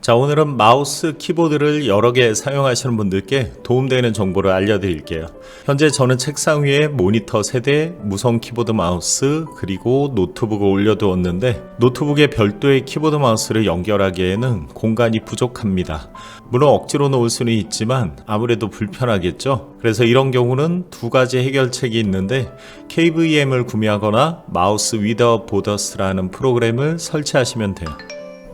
자, 오늘은 마우스, 키보드를 여러 개 사용하시는 분들께 도움되는 정보를 알려드릴게요. 현재 저는 책상 위에 모니터 세대, 무선 키보드 마우스, 그리고 노트북을 올려두었는데 노트북에 별도의 키보드 마우스를 연결하기에는 공간이 부족합니다. 물론 억지로 놓을 수는 있지만 아무래도 불편하겠죠. 그래서 이런 경우는 두 가지 해결책이 있는데 KVM을 구매하거나 마우스 위더 보더스라는 프로그램을 설치하시면 돼요.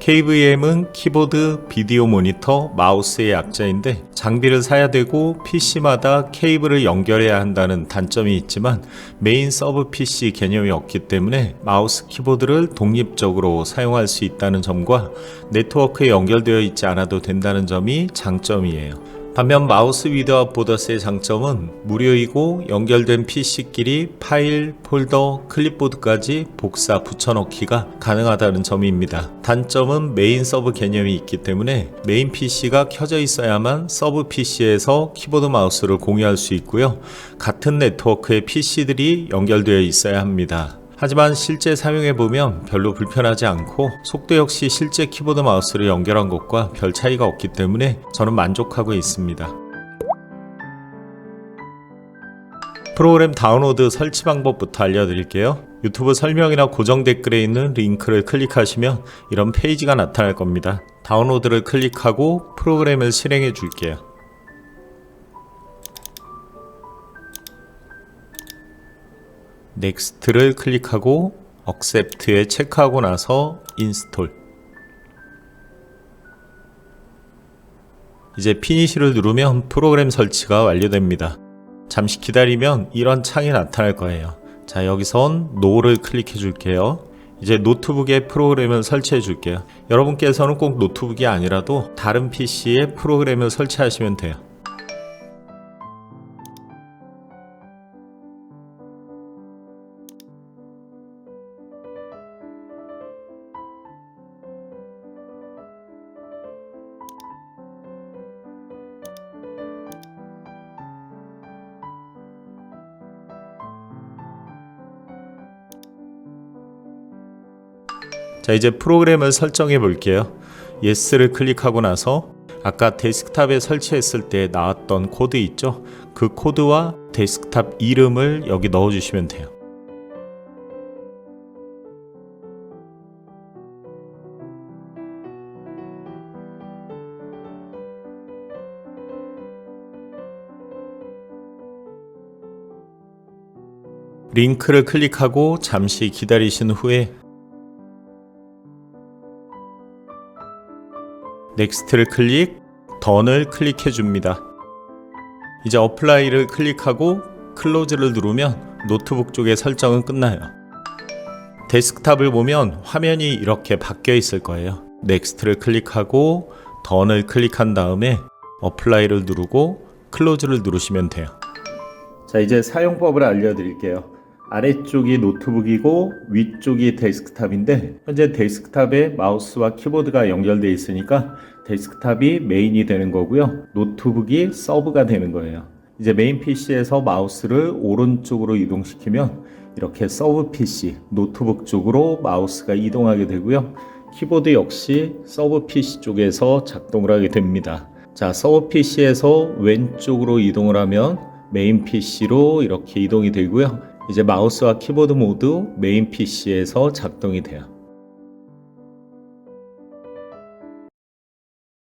KVM은 키보드, 비디오 모니터, 마우스의 약자인데 장비를 사야 되고 PC마다 케이블을 연결해야 한다는 단점이 있지만 메인 서브 PC 개념이 없기 때문에 마우스, 키보드를 독립적으로 사용할 수 있다는 점과 네트워크에 연결되어 있지 않아도 된다는 점이 장점이에요. 반면 마우스 위더 보더스의 장점은 무료이고 연결된 PC끼리 파일, 폴더, 클립보드까지 복사 붙여넣기가 가능하다는 점입니다. 단점은 메인 서브 개념이 있기 때문에 메인 PC가 켜져 있어야만 서브 PC에서 키보드 마우스를 공유할 수 있고요. 같은 네트워크의 PC들이 연결되어 있어야 합니다. 하지만 실제 사용해보면 별로 불편하지 않고 속도 역시 실제 키보드 마우스를 연결한 것과 별 차이가 없기 때문에 저는 만족하고 있습니다. 프로그램 다운로드 설치 방법부터 알려드릴게요. 유튜브 설명이나 고정 댓글에 있는 링크를 클릭하시면 이런 페이지가 나타날 겁니다. 다운로드를 클릭하고 프로그램을 실행해 줄게요. 넥스트를 클릭하고 accept에 체크하고 나서 인스톨. 이제 피니시를 누르면 프로그램 설치가 완료됩니다. 잠시 기다리면 이런 창이 나타날 거예요. 자, 여기선 No를 클릭해 줄게요. 이제 노트북에 프로그램을 설치해 줄게요. 여러분께서는 꼭 노트북이 아니라도 다른 PC에 프로그램을 설치하시면 돼요. 자, 이제 프로그램을 설정해 볼게요. Yes를 클릭하고 나서 아까 데스크탑에 설치했을 때 나왔던 코드 있죠? 그 코드와 데스크탑 이름을 여기 넣어 주시면 돼요. 링크를 클릭하고 잠시 기다리신 후에 넥스트를 클릭, 던을 클릭해 줍니다. 이제 어플라이를 클릭하고 클로즈를 누르면 노트북 쪽의 설정은 끝나요. 데스크탑을 보면 화면이 이렇게 바뀌어 있을 거예요. 넥스트를 클릭하고 던을 클릭한 다음에 어플라이를 누르고 클로즈를 누르시면 돼요. 자, 이제 사용법을 알려드릴게요. 아래쪽이 노트북이고 위쪽이 데스크탑인데 현재 데스크탑에 마우스와 키보드가 연결되어 있으니까 데스크탑이 메인이 되는 거고요. 노트북이 서브가 되는 거예요. 이제 메인 PC에서 마우스를 오른쪽으로 이동시키면 이렇게 서브 PC, 노트북 쪽으로 마우스가 이동하게 되고요. 키보드 역시 서브 PC 쪽에서 작동을 하게 됩니다. 자, 서브 PC에서 왼쪽으로 이동을 하면 메인 PC로 이렇게 이동이 되고요. 이제 마우스와 키보드 모두 메인 PC에서 작동이 돼요.